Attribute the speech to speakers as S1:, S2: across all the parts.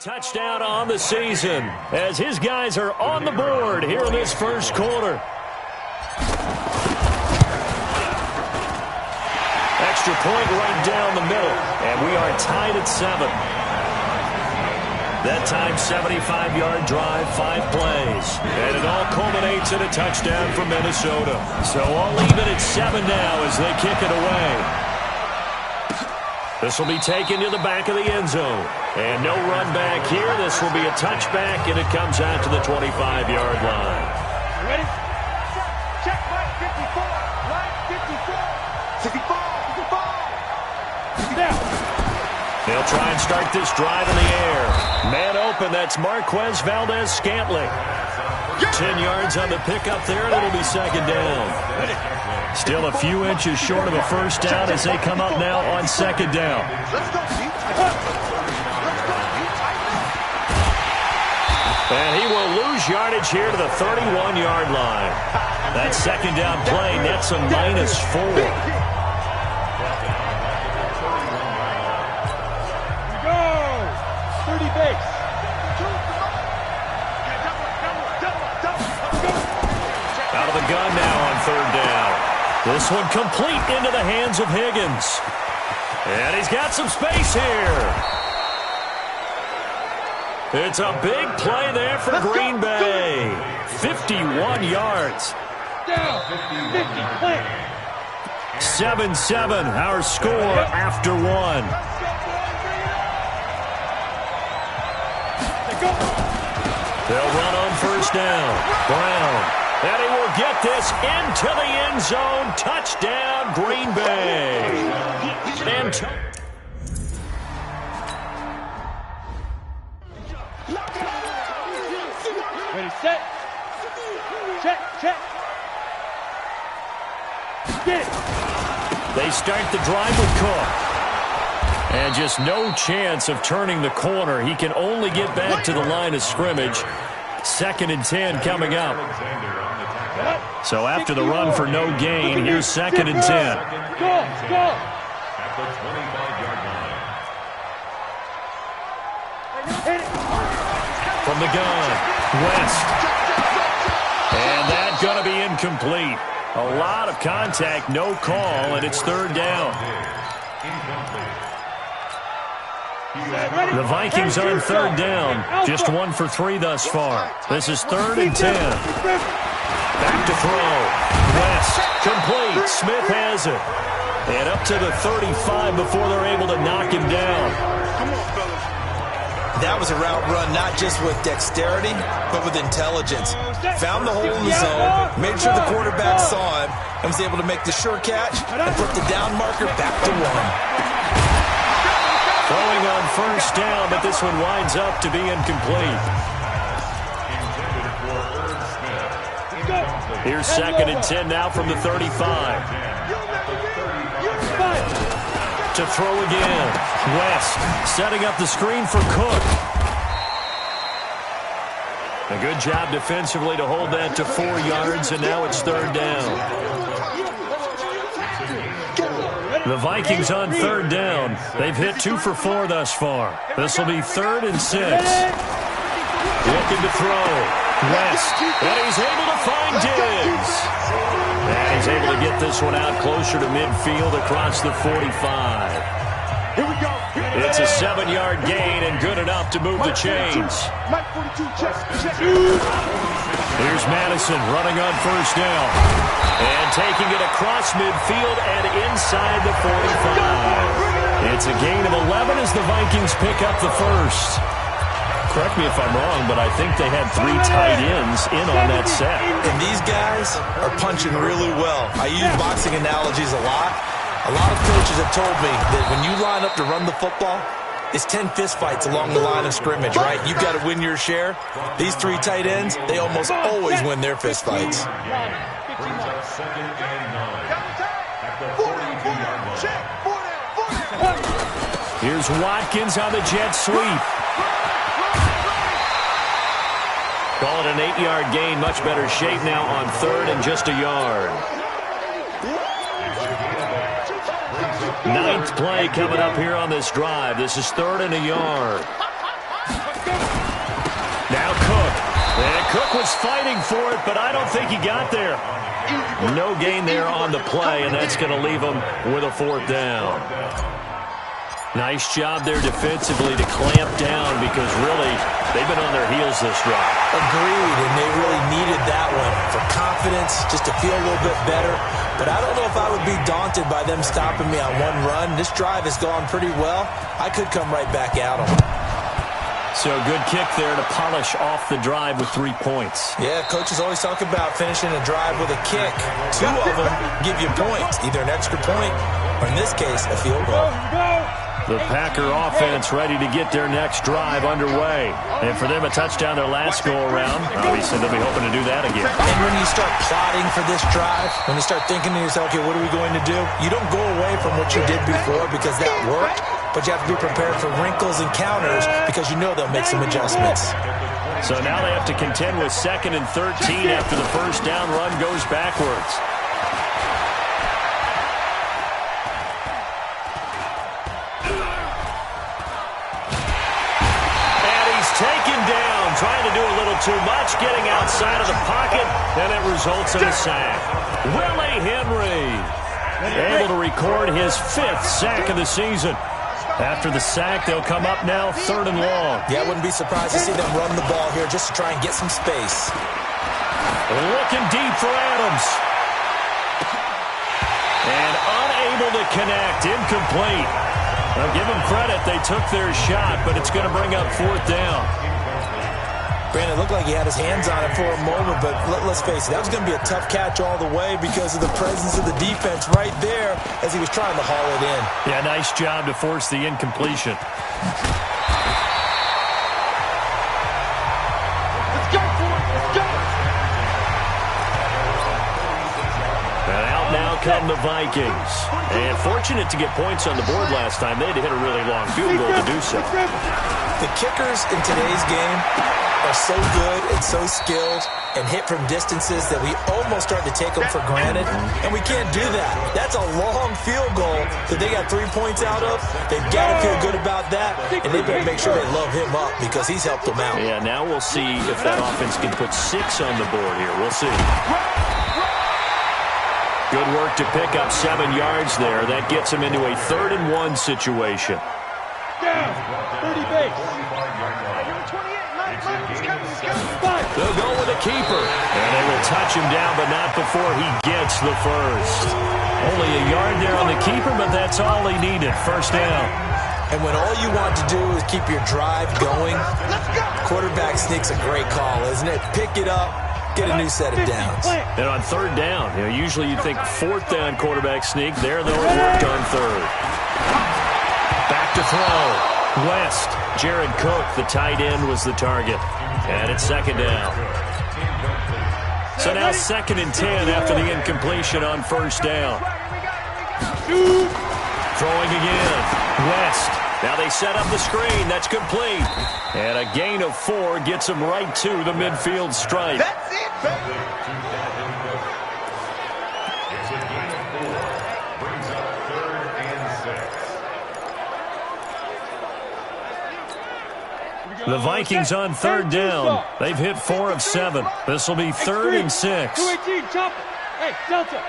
S1: Touchdown on the season as his guys are on the board here in this first quarter. Extra point right down the middle, and we are tied at 7. That time, 75-yard drive, 5 plays. And it all culminates in a touchdown for Minnesota. So all even at 7 now as they kick it away. This will be taken to the back of the end zone. And no run back here. This will be a touchback, and it comes out to the 25-yard line.
S2: Ready? Check, right 54. Right 54. 54. 54. Now.
S1: They'll try and start this drive in the air. Man open, that's Marquez Valdes-Scantling. 10 yards on the pickup there, and it'll be second down. Still a few inches short of a first down as they come up now on second down. And he will lose yardage here to the 31-yard line. That second down play nets a -4. Out of the gun now on third down. This one complete into the hands of Higgins. And he's got some space here. It's a big play there for Green Bay. 51 yards. 7-7, our score after 1. They'll run on first down. Brown. And he will get this into the end zone. Touchdown, Green Bay. And
S2: ready, set. Check, check. Get it.
S1: they start the drive with Cook. And just no chance of turning the corner. He can only get back to the line of scrimmage. 2nd and 10 coming up. So after the run for no gain, here's 2nd and 10.
S2: Go, go.
S3: At the 25-yard line.
S1: From the gun, West. And that's going to be incomplete. A lot of contact, no call, and it's third down. The Vikings on third down. Just 1 for 3 thus far. This is 3rd and 10. Back to throw. West, complete. Smith has it. And up to the 35 before they're able to knock him down.
S4: That was a route run not just with dexterity, but with intelligence. Found the hole in the zone, made sure the quarterback saw him, and was able to make the sure catch and put the down marker back to 1.
S1: Throwing on first down, but this one winds up to be incomplete. Here's 2nd and 10 now from the 35. To throw again. West setting up the screen for Cook. A good job defensively to hold that to 4 yards, and now it's third down. The Vikings on third down. They've hit 2 for 4 thus far. This will be 3rd and 6. Looking to throw. West. And he's able to find Diggs. And he's able to get this one out closer to midfield across the 45.
S2: Here we go.
S1: It's a 7-yard gain and good enough to move the chains.
S2: Mike 42, check, check.
S1: Here's Madison running on first down. And taking it across midfield and inside the 45. It's a gain of 11 as the Vikings pick up the first. Correct me if I'm wrong, but I think they had 3 tight ends in on that set.
S4: And these guys are punching really well. I use boxing analogies a lot. A lot of coaches have told me that when you line up to run the football, it's 10 fistfights along the line of scrimmage, right? You've got to win your share. These 3 tight ends, they almost always win their fistfights.
S3: Brings up 2nd and 9. At the 42-yard line.
S1: Here's Watkins on the jet sweep. Call it an 8-yard gain. Much better shape now on 3rd and just a yard. 9th play coming up here on this drive. This is 3rd and a yard. And Cook was fighting for it, but I don't think he got there. No gain there on the play, and that's going to leave him with a 4th down. Nice job there defensively to clamp down because really they've been on their heels this drive.
S4: Agreed, and they really needed that one for confidence, just to feel a little bit better. But I don't know if I would be daunted by them stopping me on one run. This drive has gone pretty well. I could come right back at them.
S1: So good kick there to polish off the drive with 3 points.
S4: Yeah, coaches always talk about finishing a drive with a kick. 2 of them give you points, either an extra point or, in this case, a field goal.
S1: The Packer offense ready to get their next drive underway. And for them, a touchdown their last go-around. Obviously, they'll be hoping to do that again.
S4: And when you start plotting for this drive, when you start thinking to yourself, okay, what are we going to do? You don't go away from what you did before because that worked, but you have to be prepared for wrinkles and counters because you know they'll make some adjustments.
S1: So now they have to contend with 2nd and 13 after the first down run goes backwards. Taken down, trying to do a little too much, getting outside of the pocket, and it results in a sack. Willie Henry able to record his 5th sack of the season. After the sack, they'll come up now 3rd and long.
S4: Yeah, I wouldn't be surprised to see them run the ball here just to try and get some space.
S1: Looking deep for Adams. And unable to connect, incomplete. Now, give them credit. They took their shot, but it's going to bring up 4th down.
S4: Brandon, it looked like he had his hands on it for a moment, but let's face it, that was going to be a tough catch all the way because of the presence of the defense right there as he was trying to haul it in.
S1: Yeah, nice job to force the incompletion.
S2: Let's go, boys. Let's go.
S1: And out now come the Vikings. And fortunate to get points on the board last time. They had to hit a really long field goal to do so.
S4: The kickers in today's game are so good and so skilled and hit from distances that we almost start to take them for granted, and we can't do that. That's a long field goal that they got 3 points out of. They've got to feel good about that, and they better make sure they load him up because he's helped them out.
S1: Yeah, now we'll see if that offense can put 6 on the board here. We'll see. Good work to pick up 7 yards there. That gets him into a 3rd and 1 situation.
S2: Down. 30 base.
S1: They'll go with a keeper. And they will touch him down, but not before he gets the first. Only a yard there on the keeper, but that's all he needed. 1st down.
S4: And when all you want to do is keep your drive going, quarterback sneak's a great call, isn't it? Pick it up, get a new set of downs.
S1: And on 3rd down, usually you'd think 4th down quarterback sneak. There, though, it worked on 3rd. Back to throw. West. Jared Cook, the tight end, was the target. And it's 2nd down. So now 2nd and 10 after the incompletion on 1st down. Throwing again. West. Now they set up the screen. That's complete. And a gain of 4 gets him right to the midfield stripe.
S2: That's it, baby.
S3: It's a gain of 4. Brings up 3rd and 6.
S1: The Vikings on 3rd down. They've hit 4 of 7. This will be 3rd and 6.
S2: 218, chopper. Hey, Delta.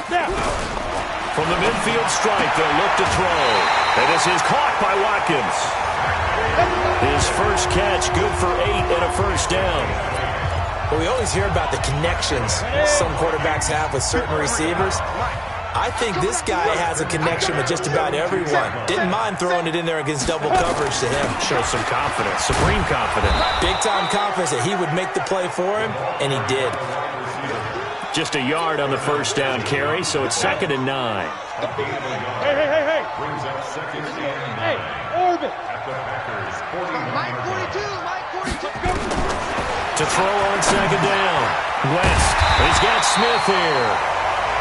S2: Now.
S1: From the midfield stripe, they'll look to throw. And this is caught by Watkins. His first catch, good for 8 and a 1st down.
S4: Well, we always hear about the connections some quarterbacks have with certain receivers. I think this guy has a connection with just about everyone. Didn't mind throwing it in there against double coverage to him.
S1: Shows some confidence, supreme confidence.
S4: Big-time confidence that he would make the play for him, and he did.
S1: Just a yard on the 1st down carry, so it's 2nd and 9.
S2: Hey.
S3: Brings up 2nd and 9.
S2: Hey, Orbit.
S3: At the Packers 40.
S2: Mike 42.
S1: To throw on 2nd down. West. He's got Smith here.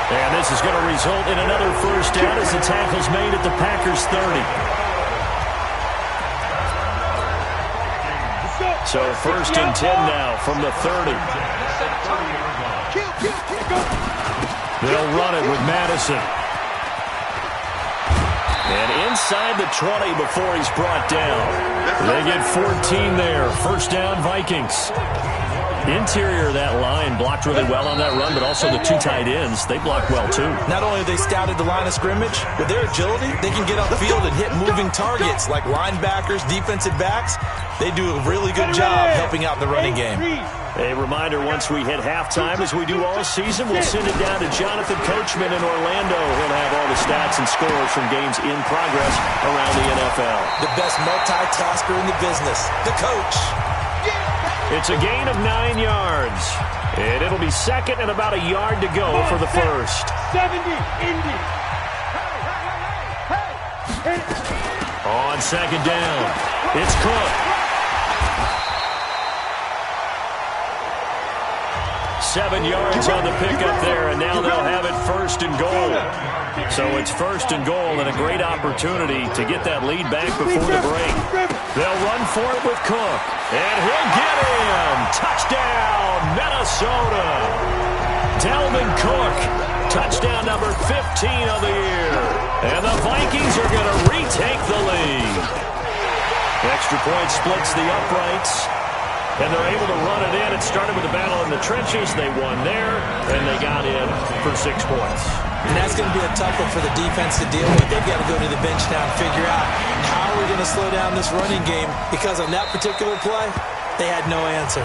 S1: And this is going to result in another 1st down as the tackle's made at the Packers 30. So 1st and 10 now from the 30. They'll run it with Madison. And inside the 20 before he's brought down. They get 14 there. First down, Vikings. Interior of that line blocked really well on that run, but also the two tight ends, they blocked well too.
S4: Not only have they scouted the line of scrimmage, with their agility, they can get upfield and hit moving targets like linebackers, defensive backs. They do a really good job helping out the running game.
S1: A reminder, once we hit halftime, as we do all season, we'll send it down to Jonathan Coachman in Orlando. He'll have all the stats and scores from games in progress around the NFL.
S4: The best multitasker in the business, the coach.
S1: It's a gain of 9 yards. And it'll be second and about a yard to go for the first.
S2: 70, Indy.
S1: On second down, it's Cook. 7 yards on the pickup there, and now they'll have it first and goal. So it's first and goal and a great opportunity to get that lead back before the break. They'll run for it with Cook, and he'll get him. Touchdown, Minnesota. Dalvin Cook, touchdown number 15 of the year. And the Vikings are going to retake the lead. Extra point splits the uprights. And they're able to run it in. It started with a battle in the trenches. They won there, and they got in for 6 points.
S4: And that's going to be a tough one for the defense to deal with. They've got to go to the bench now and figure out how we're going to slow down this running game, because on that particular play, they had no answer.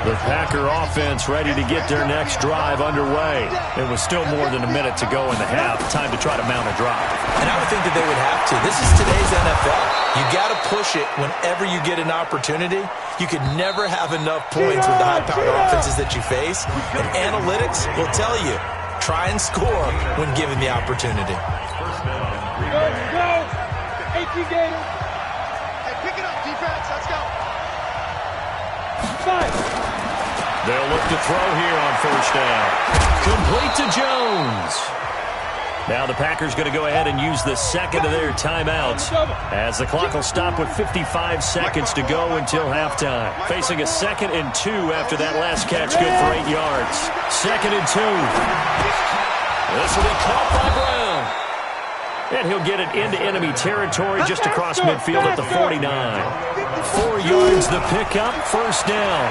S1: The Packer offense ready to get their next drive underway. It was still more than a minute to go in the half. Time to try to mount a drive.
S4: And I would think that they would have to. This is today's NFL. You got to push it whenever you get an opportunity. You can never have enough points with the high-powered offenses that you face. And analytics will tell you, try and score when given the opportunity.
S2: Go. 18 Gators.
S5: Hey, pick it up, defense. Let's go.
S2: 5.
S1: They'll look to throw here on first down. Complete to Jones. Now the Packers going to go ahead and use the second of their timeouts, as the clock will stop with 55 seconds to go until halftime. Facing a 2nd and 2 after that last catch, good for 8 yards. 2nd and 2. This will be caught by Brown. And he'll get it into enemy territory just across midfield at the 49. 4 yards the pickup, first down.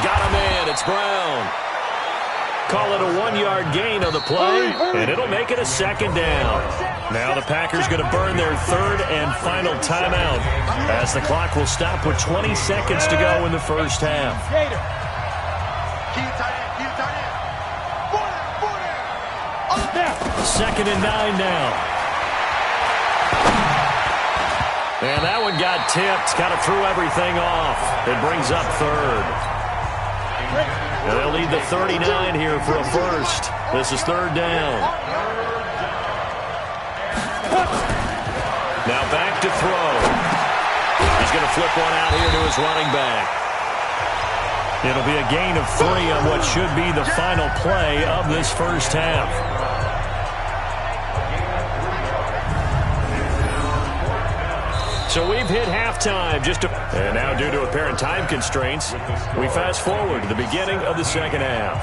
S1: Got a man, it's Brown. Call it a 1-yard gain on the play, and it'll make it a 2nd down. Now the Packers going to burn their 3rd and final timeout, as the clock will stop with 20 seconds to go in the first half.
S5: Keep tight end.
S1: 2nd and 9 now. And that one got tipped. Kind of threw everything off. It brings up 3rd. And they'll lead the 39 here for a first. This is 3rd down. Now back to throw. He's going to flip one out here to his running back. It'll be a gain of 3 on what should be the final play of this first half. So we've hit halftime, and now due to apparent time constraints, we fast forward to the beginning of the second half.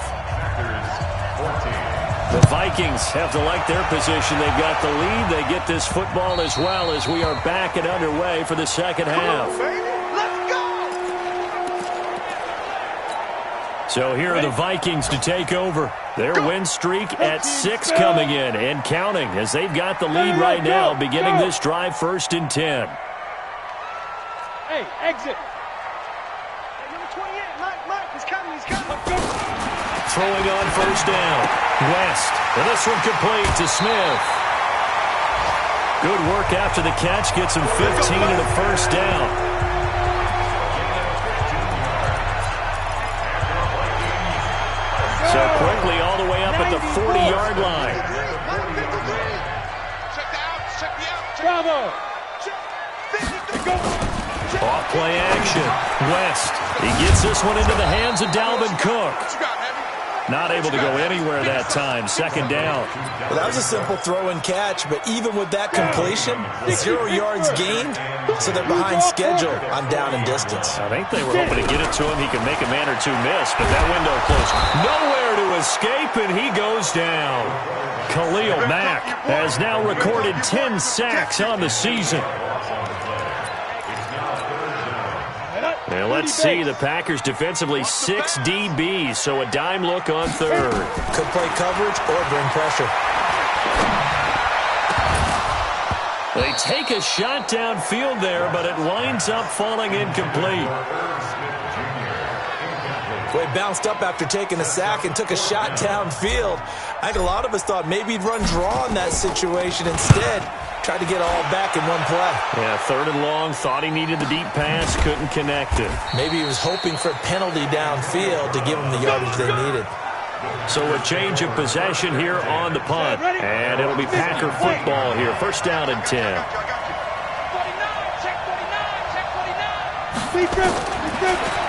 S1: The Vikings have to like their position. They've got the lead. They get this football as well, as we are back and underway for the second half. So here are the Vikings to take over. Their win streak at 6 coming in and counting, as they've got the lead right now, beginning this drive 1st and 10.
S2: Hey, exit.
S5: Number 28, Mike, he's coming.
S1: Throwing on first down. West. And this one complete to Smith. Good work after the catch. Gets him 15 and a first down. So quickly all the way up at the 40-yard line.
S5: Check the out.
S2: Bravo.
S1: Off play action. West. He gets this one into the hands of Dalvin Cook. Not able to go anywhere that time. Second down.
S4: Well, that was a simple throw and catch, but even with that completion, 0 yards gained, so they're behind schedule on down and distance.
S1: I think they were hoping to get it to him. He could make a man or two miss, but that window closed. Nowhere to escape, and he goes down. Khalil Mack has now recorded 10 sacks on the season. And let's see, the Packers defensively 6 DBs, so a dime look on third.
S4: Could play coverage or bring pressure.
S1: They take a shot downfield there, but it winds up falling incomplete.
S4: Well, he bounced up after taking a sack and took a shot downfield. I think a lot of us thought maybe he'd run draw in that situation instead. Tried to get all back in one play.
S1: Yeah, third and long, thought he needed the deep pass, couldn't connect it.
S4: Maybe he was hoping for a penalty downfield to give him the yardage they needed.
S1: So a change of possession here on the punt. And it'll be Packer football here. First down and 10.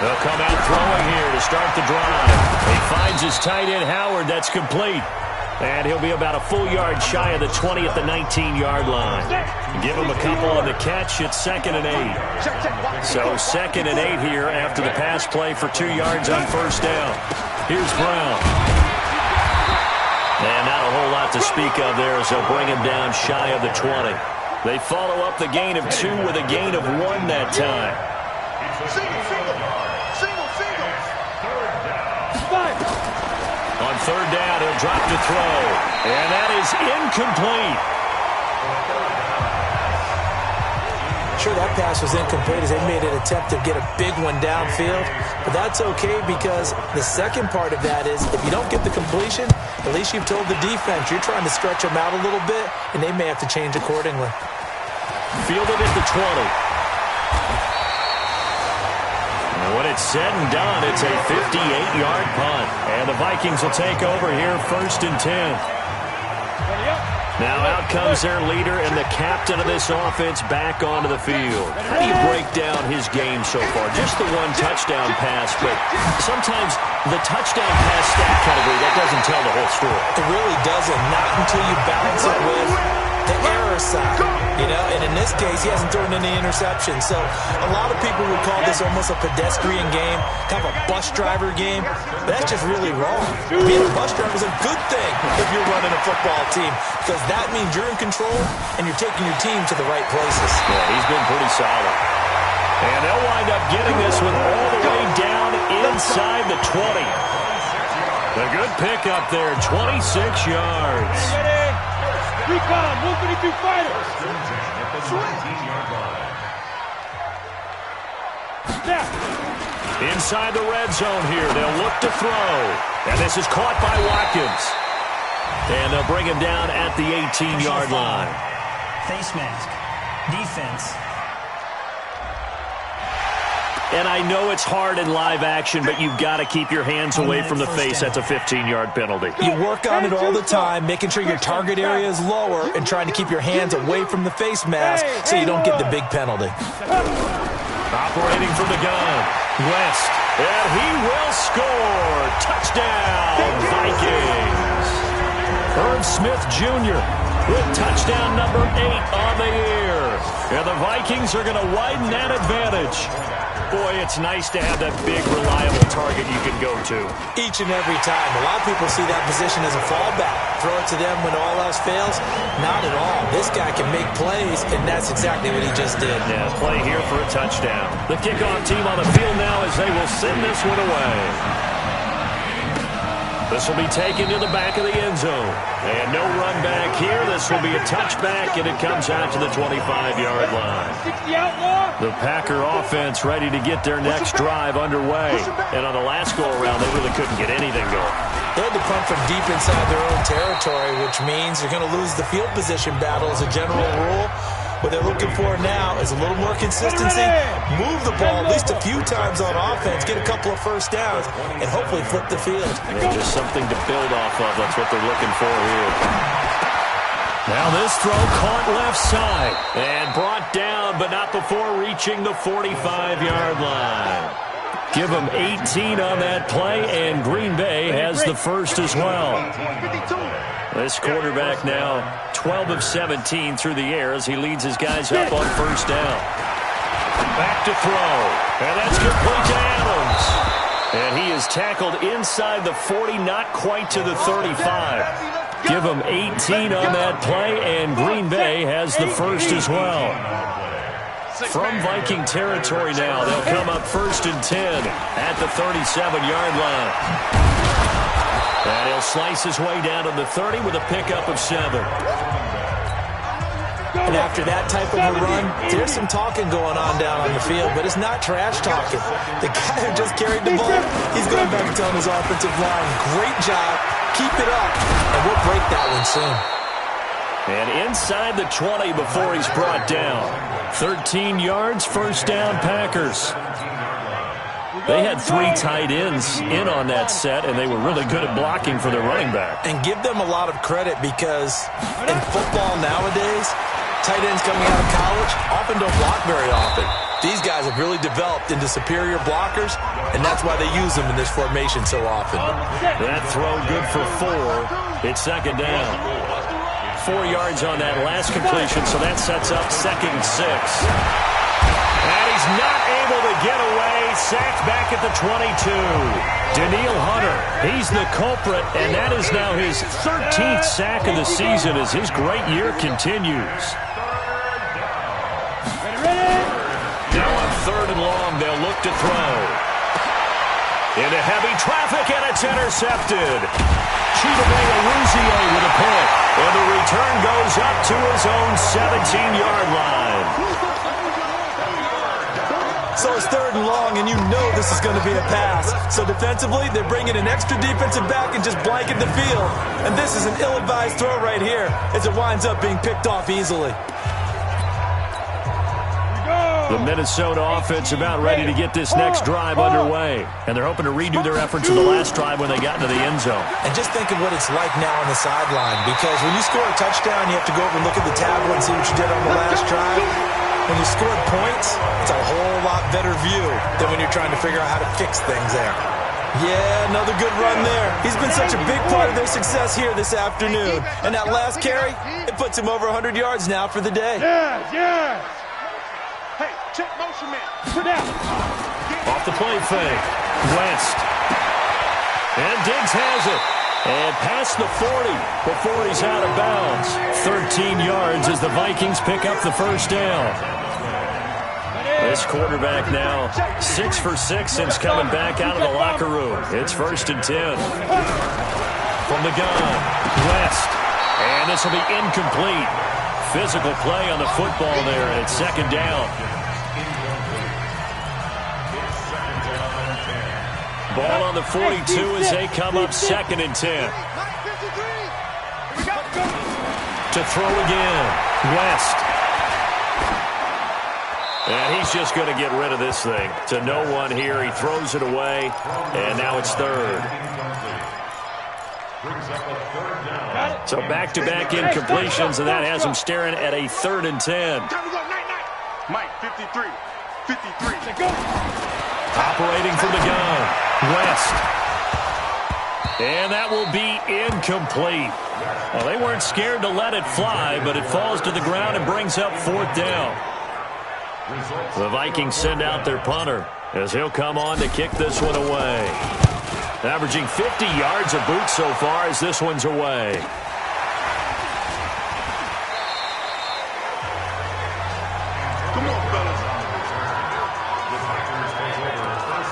S1: They'll come out throwing here to start the drive. He finds his tight end, Howard. That's complete. And he'll be about a full yard shy of the 20 at the 19-yard line. Give him a couple on the catch. It's 2nd and 8. So 2nd and 8 here after the pass play for 2 yards on first down. Here's Brown. And not a whole lot to speak of there as they'll bring him down shy of the 20. They follow up the gain of 2 with a gain of 1 that time. On third down, he'll drop to throw. And that is incomplete.
S4: Sure, that pass was incomplete as they made an attempt to get a big one downfield. But that's okay because the second part of that is if you don't get the completion, at least you've told the defense you're trying to stretch them out a little bit, and they may have to change accordingly.
S1: Fielded at the 20. When it's said and done, it's a 58-yard punt. And the Vikings will take over here 1st and 10. Now out comes their leader and the captain of this offense back onto the field. How do you break down his game so far? Just the 1 touchdown pass, but sometimes the touchdown pass stat category, that doesn't tell the whole story.
S4: It really doesn't, not until you balance it with the error side. You know, and in this case, he hasn't thrown any interceptions. So a lot of people would call this almost a pedestrian game, kind of a bus driver game. But that's just really wrong. Being a bus driver is a good thing if you're running a football team because that means you're in control and you're taking your team to the right places.
S1: Yeah, he's been pretty solid. And they'll wind up getting this one all the way down inside the 20. A good pickup there, 26 yards.
S2: Recon, 152 fighters.
S1: Inside the red zone here, they'll look to throw. And this is caught by Watkins. And they'll bring him down at the 18-yard line.
S6: Face mask. Defense.
S1: And I know it's hard in live action, but you've got to keep your hands away from the face. That's a 15-yard penalty.
S4: You work on it all the time, making sure your target area is lower and trying to keep your hands away from the face mask so you don't get the big penalty.
S1: Operating from the gun, West, and he will score. Touchdown, Vikings. Herb Smith Jr. with touchdown number 8 on the year. And the Vikings are going to widen that advantage. Boy, it's nice to have that big, reliable target you can go to.
S4: Each and every time. A lot of people see that position as a fallback. Throw it to them when all else fails. Not at all. This guy can make plays, and that's exactly what he just did.
S1: Yeah, play here for a touchdown. The kickoff team on the field now as they will send this one away. This will be taken to the back of the end zone. And no run back here. This will be a touchback, and it comes out to the 25-yard line. The Packer offense ready to get their next drive underway. And on the last go-around, they really couldn't get anything going.
S4: They had to punt from deep inside their own territory, which means they're going to lose the field position battle as a general rule. What they're looking for now is a little more consistency, move the ball at least a few times on offense, get a couple of first downs, and hopefully flip the field.
S1: Yeah, just something to build off of. That's what they're looking for here. Now this throw caught left side and brought down, but not before reaching the 45-yard line. Give them 18 on that play, and Green Bay has the first as well. This quarterback now 12 of 17 through the air as he leads his guys up on first down. Back to throw, and that's complete to Adams. And he is tackled inside the 40, not quite to the 35. Give them 18 on that play, and Green Bay has the first as well. From Viking territory now, they'll come up first and 10 at the 37-yard line. And he'll slice his way down to the 30 with a pickup of 7.
S4: And after that type of a run, there's some talking going on down on the field, but it's not trash talking. The guy who just carried the ball, he's going back and telling his offensive line, great job, keep it up, and we'll break that one soon.
S1: And inside the 20 before he's brought down. 13 yards, first down, Packers. They had 3 tight ends in on that set, and they were really good at blocking for their running back.
S4: And give them a lot of credit because in football nowadays, tight ends coming out of college often don't block very often. These guys have really developed into superior blockers, and that's why they use them in this formation so often.
S1: That throw good for 4. It's second down. 4 yards on that last completion, so that sets up second and 6. And he's not able to get away. Sacked back at the 22. Danielle Hunter, he's the culprit, and that is now his 13th sack of the season as his great year continues. Now on third and long, they'll look to throw. Into heavy traffic, and it's intercepted. Chidobe Awuzie with a pick, and the return goes up to his own 17-yard line.
S4: So it's third and long, and you know this is going to be a pass. So defensively, they're bringing an extra defensive back and just blanket the field. And this is an ill-advised throw right here as it winds up being picked off easily.
S1: The Minnesota offense about ready to get this next drive underway. And they're hoping to redo their efforts of the last drive when they got into the end zone.
S4: And just think of what it's like now on the sideline, because when you score a touchdown, you have to go over and look at the tablet and see what you did on the last drive. When you scored points, it's a whole lot better view than when you're trying to figure out how to fix things there. Yeah, another good run there. He's been such a big part of their success here this afternoon. And that last carry, it puts him over 100 yards now for the day.
S2: Yes. Hey, check motion man. Put down.
S1: Off the play fake. West. And Diggs has it. And past the 40 before he's out of bounds. 13 yards as the Vikings pick up the first down. This quarterback now 6 for 6 since coming back out of the locker room. It's first and 10. From the gun, West. And this will be incomplete. Physical play on the football there, and it's second down. Ball on the 42 as they come up second and 10. To throw again, West. And he's just going to get rid of this thing. To no one here, he throws it away, and now it's third. So back-to-back incompletions, and that has him staring at a third and 10.
S2: Mike, 53. 53.
S1: Operating from the gun, West. And that will be incomplete. Well, they weren't scared to let it fly, but it falls to the ground and brings up fourth down. The Vikings send out their punter as he'll come on to kick this one away. Averaging 50 yards a boot so far as this one's away.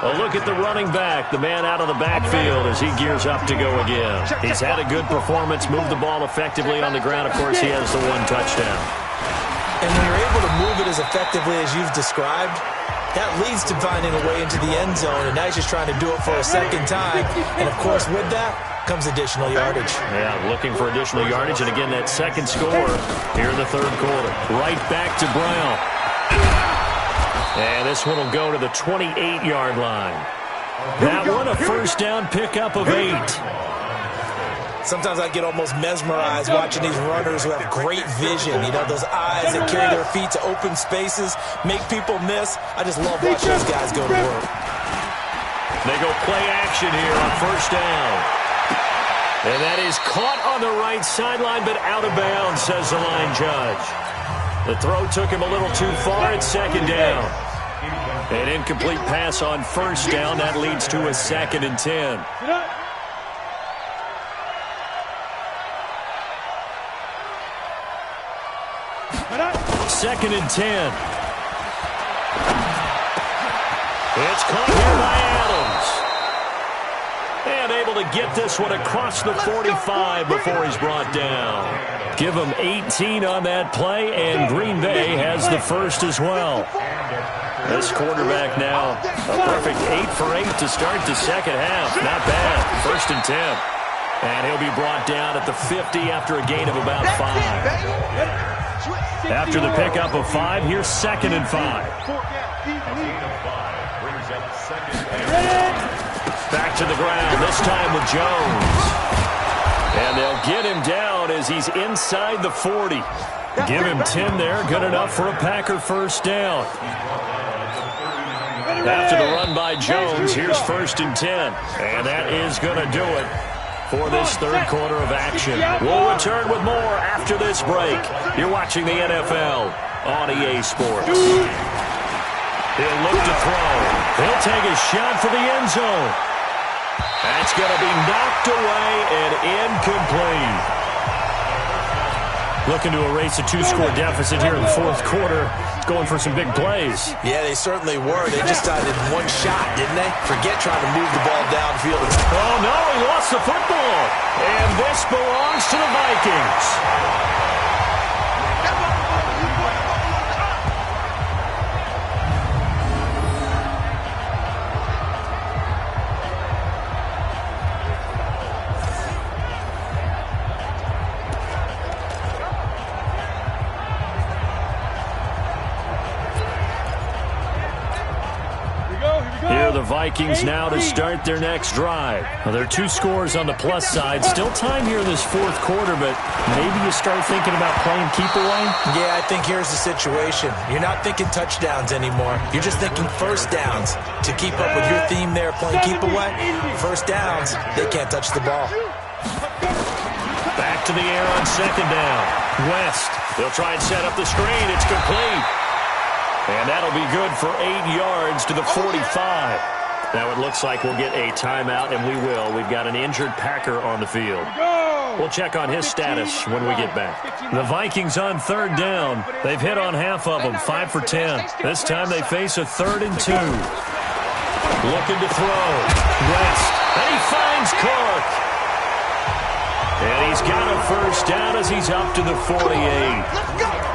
S1: A look at the running back, the man out of the backfield as he gears up to go again. He's had a good performance, moved the ball effectively on the ground. Of course, he has the one touchdown.
S4: And when you're able to move it as effectively as you've described, that leads to finding a way into the end zone, and now he's just trying to do it for a second time. And, of course, with that comes additional yardage.
S1: Yeah, looking for additional yardage. And, again, that second score here in the third quarter. Right back to Brown. And this one will go to the 28-yard line. That one a first down pickup of 8.
S4: Sometimes I get almost mesmerized watching these runners who have great vision. You know, those eyes that carry their feet to open spaces, make people miss. I just love watching those guys go to work.
S1: They go play action here on first down. And that is caught on the right sideline, but out of bounds, says the line judge. The throw took him a little too far. It's second down. An incomplete pass on first down. That leads to a 2nd and 10. Second and 10. It's caught here by Adams. And able to get this one across the 45 before he's brought down. Give him 18 on that play, and Green Bay has the first as well. This quarterback now, a perfect 8 for 8 to start the second half. Not bad. First and 10. And he'll be brought down at the 50 after a gain of about 5. After the pickup of 5, here's 2nd and 5. Back to the ground, this time with Jones. And they'll get him down as he's inside the 40. Give him 10 there, good enough for a Packer first down. After the run by Jones, here's 1st and 10. And that is going to do it for this third quarter of action. We'll return with more after this break. You're watching the NFL on EA Sports. He'll look to throw. He'll take a shot for the end zone. That's going to be knocked away and incomplete. Looking to erase a 2-score deficit here in the fourth quarter. Going for some big plays.
S4: Yeah, they certainly were. They just did one shot, didn't they? Forget trying to move the ball downfield.
S1: Oh, no, he lost the football. And this belongs to the Vikings. The Vikings now to start their next drive. Well, there are 2 scores on the plus side. Still time here in this fourth quarter, but maybe you start thinking about playing keep away?
S4: Yeah, I think here's the situation. You're not thinking touchdowns anymore. You're just thinking first downs. To keep up with your theme there, playing keep away, first downs, they can't touch the ball.
S1: Back to the air on second down. West, they'll try and set up the screen. It's complete. And that'll be good for 8 yards to the 45. Now it looks like we'll get a timeout, and we will. We've got an injured Packer on the field. We'll check on his status when we get back. The Vikings on third down. They've hit on half of them, 5 for 10. This time they face a 3rd and 2. Looking to throw. West, and he finds Cook. And he's got a first down as he's up to the 48.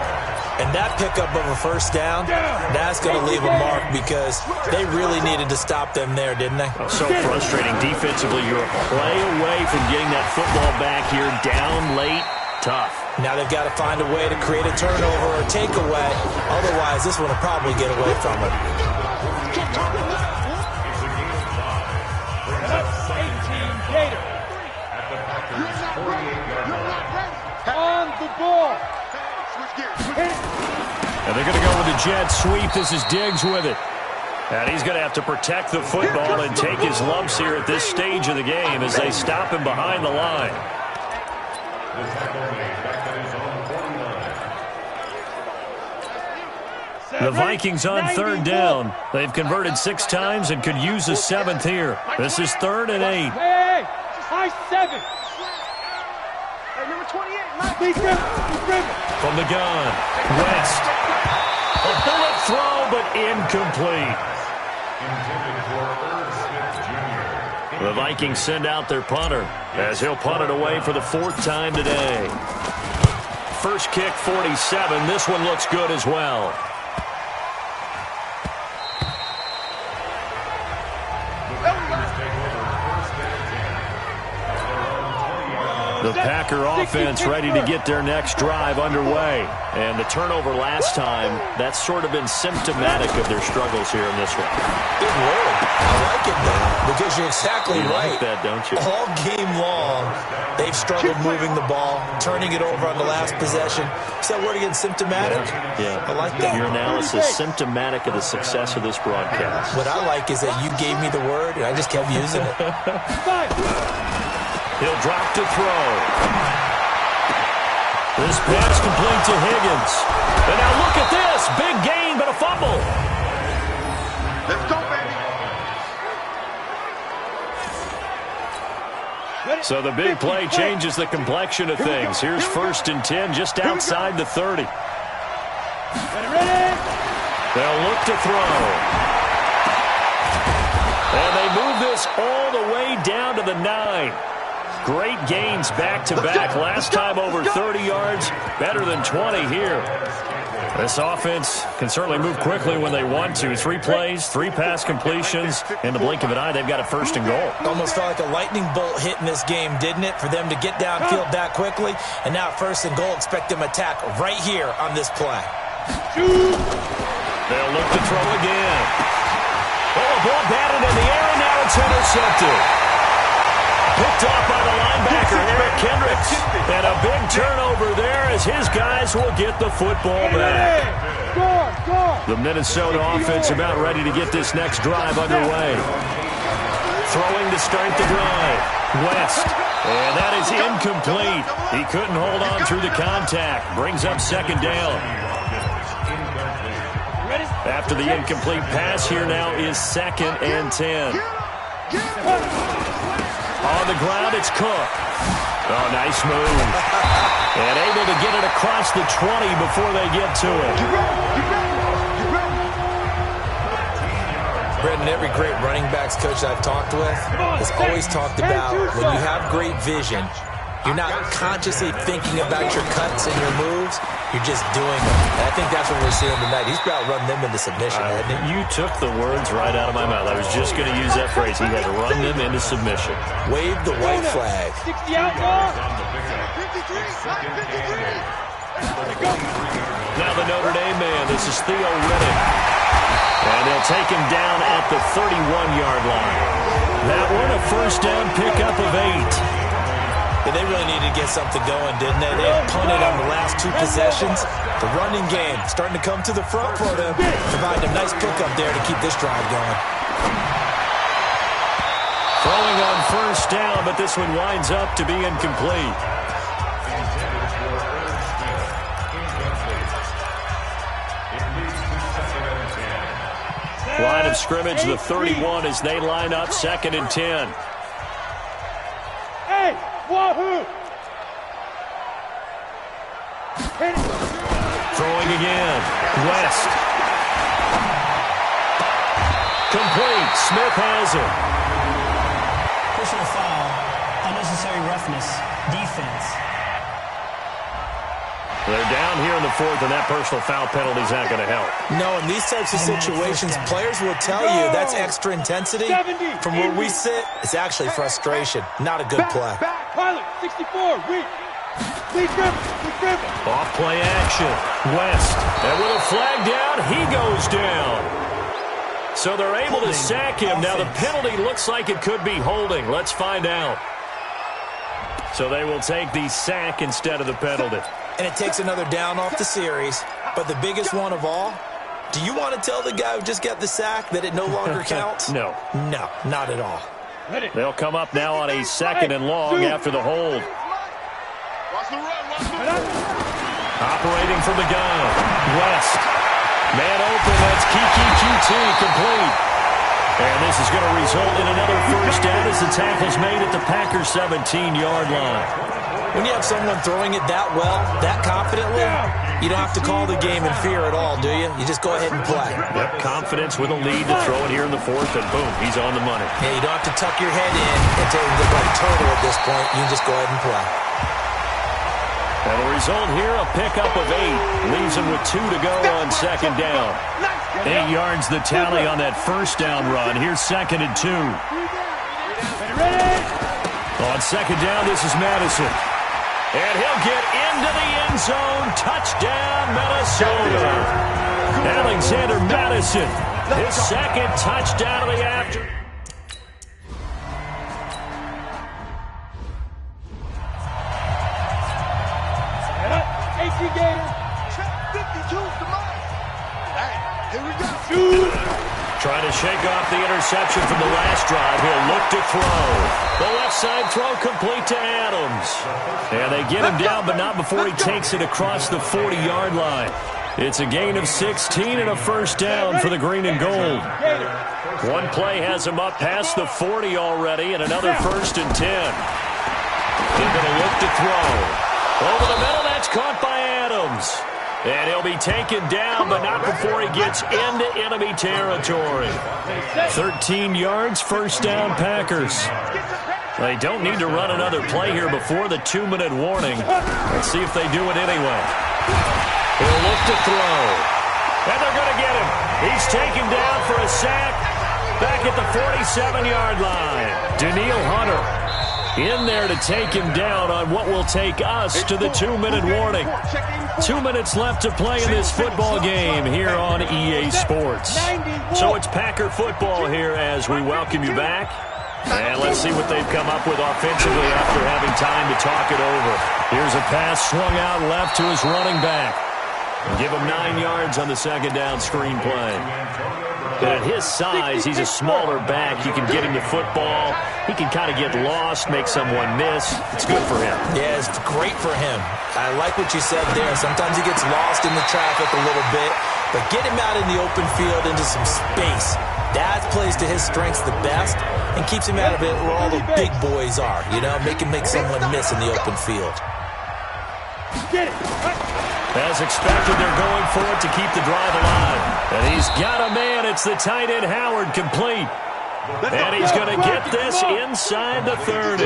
S4: And that pickup of a first down, that's going to leave a mark because they really needed to stop them there, didn't they?
S1: So frustrating. Defensively, you're a play away from getting that football back here. Down late, tough.
S4: Now they've got to find a way to create a turnover or takeaway. Otherwise, this one will probably get away from it.
S2: On the ball.
S1: And they're going to go with the jet sweep. This is Diggs with it. And he's going to have to protect the football and take his lumps here at this stage of the game as they stop him behind the line. The Vikings on third down. They've converted 6 times and could use a 7th here. This is 3rd and 8.
S2: Hey, high 7. Hey, number 28, Mike.
S1: From the gun, West. A bullet throw, but incomplete. The Vikings send out their punter as he'll punt it away for the 4th time today. First kick, 47. This one looks good as well. The Packer offense ready to get their next drive underway. And the turnover last time, that's sort of been symptomatic of their struggles here in this one.
S4: Good word. I like it, though, because you're exactly right.
S1: Like that, don't you?
S4: All game long, they've struggled moving the ball, turning it over on the last possession. Is that word again, symptomatic?
S1: Yeah.
S4: I like that.
S1: Your analysis, symptomatic of the success of this broadcast.
S4: What I like is that you gave me the word, and I just kept using it.
S1: He'll drop to throw. This pass complete to Higgins. And now look at this. Big gain, but a fumble.
S2: Let's go, baby.
S1: So the big play changes the complexion of things. Here's 1st and 10 just outside the 30. They'll look to throw. And they move this all the way down to the 9. Great gains back-to-back. Last time over 30 yards, better than 20 here. This offense can certainly move quickly when they want to. 3 plays, 3 pass completions. In the blink of an eye, they've got a 1st and goal.
S4: Almost felt like a lightning bolt hit in this game, didn't it? For them to get downfield that quickly. And now 1st and goal, expect them to attack right here on this play.
S1: They'll look to throw again. Oh, a ball batted in the air, and now it's intercepted. Picked off by the linebacker, Eric Kendricks. And a big turnover there as his guys will get the football back. The Minnesota offense about ready to get this next drive underway. Throwing to start the drive. West. And that is incomplete. He couldn't hold on through the contact. Brings up 2nd down. After the incomplete pass, here now is 2nd and 10. On the ground, it's Cook. Oh, nice move. And able to get it across the 20 before they get to it.
S4: Brendan, every great running backs coach I've talked with has always talked about when you have great vision, you're not consciously thinking about your cuts and your moves. You're just doing them. And I think that's what we're seeing tonight. He's about run them into submission, hasn't he?
S1: You took the words right out of my mouth. I was just going to use that phrase. He had to run them into submission.
S4: Wave the white flag.
S5: 60 outlaw. 53.
S1: Now the Notre Dame man. This is Theo Riddick. And they'll take him down at the 31-yard line. That one a 1st down pickup of 8.
S4: But they really needed to get something going, didn't they? They had punted on the last 2 possessions. The running game starting to come to the front for them. Provide a nice pickup there to keep this drive going.
S1: Throwing on 1st down, but this one winds up to be incomplete. Line of scrimmage, the 31 as they line up 2nd and 10.
S5: Hey, wahoo!
S1: Throwing again. West. Complete. Smith has it.
S6: Personal foul, unnecessary roughness, defense.
S1: They're down here in the 4th, and that personal foul penalty is not going to help.
S4: No, in these types of situations, players will tell you that's extra intensity. From where we sit, it's actually frustration. Not a good play.
S5: Back, pilot, 64, weak. Please dribble.
S1: Off play action. West. And with a flag down, he goes down. So they're able to sack him. Now the penalty looks like it could be holding. Let's find out. So they will take the sack instead of the penalty.
S4: And it takes another down off the series. But the biggest one of all, do you want to tell the guy who just got the sack that it no longer counts?
S1: No.
S4: No, not at all.
S1: They'll come up now on a 2nd and long after the hold. Operating from the gun. West. Man open. That's Kiki QT complete. And this is going to result in another 1st down as the tackle's made at the Packers' 17-yard line.
S4: When you have someone throwing it that well, that confidently, you don't have to call the game in fear at all, do you? You just go ahead and play.
S1: Yep, confidence with a lead to throw it here in the 4th, and boom, he's on the money.
S4: Yeah, you don't have to tuck your head in and take the like turtle at this point. You can just go ahead and play.
S1: And the result here, a pickup of 8. Leaves him with 2 to go on 2nd down. 8 yards the tally on that 1st down run. Here's 2nd and 2. On 2nd down, this is Madison. And he'll get into the end zone. Touchdown, Minnesota. Alexander Madison His second touchdown of the afternoon.
S5: AC Gator. 52's the mark. Here we go. Shoot.
S1: Trying to shake off the interception from the last drive. He'll look to throw. The left side throw complete to Adams. And they get him down, but not before he takes it across the 40-yard line. It's a gain of 16 and a first down for the green and gold. One play has him up past the 40 already, and another 1st and 10. They're going to look to throw. Over the middle, that's caught by Adams. And he'll be taken down, but not before he gets into enemy territory. 13 yards, first down, Packers. They don't need to run another play here before the 2-minute warning. Let's see if they do it anyway. He'll look to throw. And they're going to get him. He's taken down for a sack back at the 47-yard line. Danielle Hunter in there to take him down on what will take us to the 2-minute warning. 2 minutes left to play in this football game here on EA Sports. So it's Packer football here as we welcome you back. And let's see what they've come up with offensively after having time to talk it over. Here's a pass swung out left to his running back. Give him 9 yards on the second down screen play. But at his size, he's a smaller back. You can get him the football. He can kind of get lost, make someone miss. It's good for him.
S4: Yeah, it's great for him. I like what you said there. Sometimes he gets lost in the traffic a little bit, but get him out in the open field into some space. That plays to his strengths the best and keeps him out of it where all the big boys are. You know, make him make someone miss in the open field.
S5: Get it.
S1: As expected, they're going for it to keep the drive alive. And he's got a man. It's the tight end, Howard, complete. And he's going to get this inside the 30.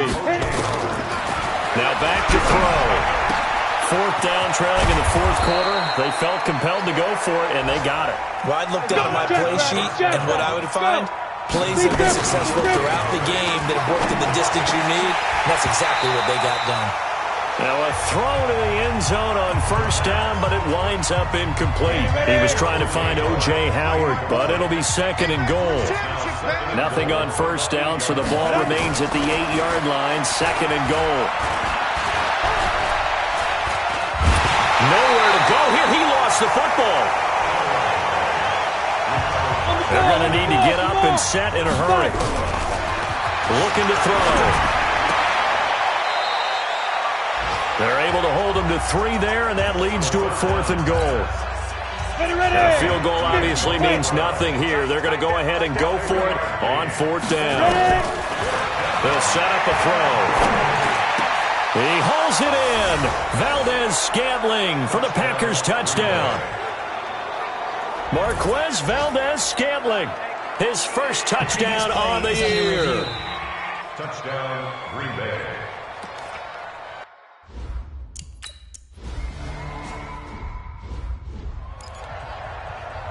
S1: Now back to throw. 4th down, trailing in the 4th quarter. They felt compelled to go for it, and they got it.
S4: Well, I'd look down at my play sheet, and what I would find, plays have been successful throughout the game that have worked at the distance you need, and that's exactly what they got done.
S1: Now a throw to the end zone on 1st down, but it winds up incomplete. He was trying to find O.J. Howard, but it'll be 2nd and goal. Nothing on 1st down, so the ball remains at the 8-yard line, 2nd and goal. Nowhere to go here. He lost the football. They're going to need to get up and set in a hurry. Looking to throw. They're able to hold him to 3 there, and that leads to a 4th and goal. A field goal obviously means nothing here. They're going to go ahead and go for it on 4th down. They'll set up a throw. He hauls it in. Valdes-Scantling for the Packers touchdown. Marquez Valdes-Scantling, his first touchdown on the year.
S3: Touchdown, Green Bay.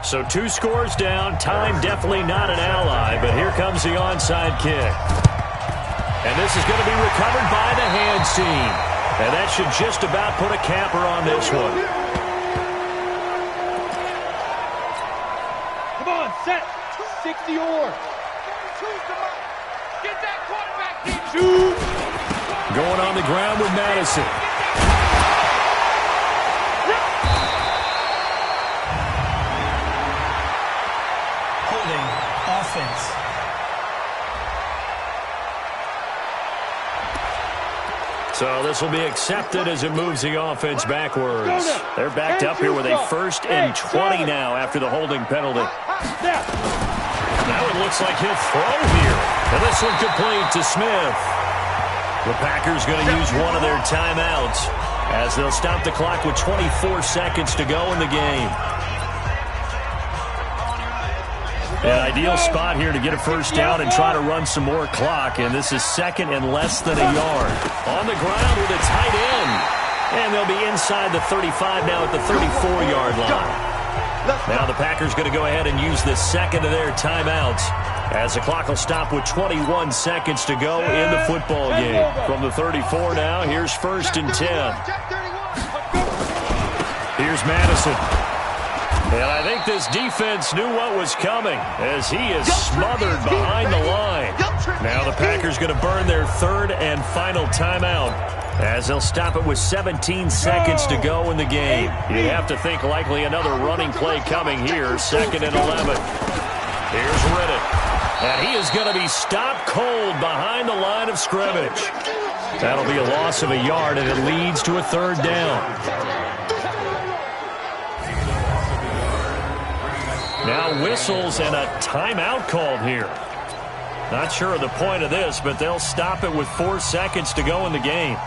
S1: So 2 scores down. Time definitely not an ally, but here comes the onside kick. And this is going to be recovered by the hands team. And that should just about put a capper on this one.
S5: Come on, set. 60 or. Get that quarterback deep. Shoot.
S1: Going on the ground with Madison.
S6: Offense.
S1: So this will be accepted as it moves the offense backwards. They're backed up here with a 1st and 20 now after the holding penalty. Now it looks like he'll throw here. And this one complete to Smith. The Packers going to use one of their timeouts as they'll stop the clock with 24 seconds to go in the game. An ideal spot here to get a 1st down and try to run some more clock, and this is 2nd and less than a yard. On the ground with a tight end, and they'll be inside the 35 now at the 34-yard line. Now the Packers going to go ahead and use the 2nd of their timeouts as the clock will stop with 21 seconds to go in the football game. From the 34 now, here's 1st and 10. Here's Madison. And I think this defense knew what was coming as he is smothered behind the line. Now the Packers going to burn their third and final timeout as they'll stop it with 17 seconds to go in the game. You have to think likely another running play coming here, 2nd and 11. Here's Riddick. And he is going to be stopped cold behind the line of scrimmage. That'll be a loss of a yard, and it leads to a 3rd down. Now whistles and a timeout called here. Not sure of the point of this, but they'll stop it with 4 seconds to go in the game.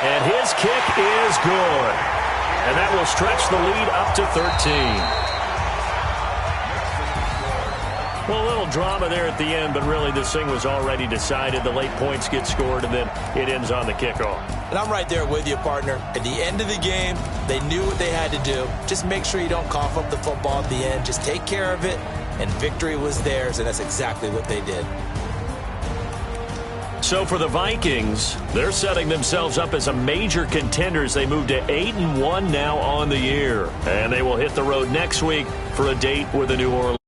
S1: And his kick is good. And that will stretch the lead up to 13. Well, a little drama there at the end, but really this thing was already decided. The late points get scored, and then it ends on the kickoff.
S4: And I'm right there with you, partner. At the end of the game, they knew what they had to do. Just make sure you don't cough up the football at the end. Just take care of it, and victory was theirs, and that's exactly what they did.
S1: So for the Vikings, they're setting themselves up as a major contender as they move to 8-1 now on the year. And they will hit the road next week for a date with the New Orleans.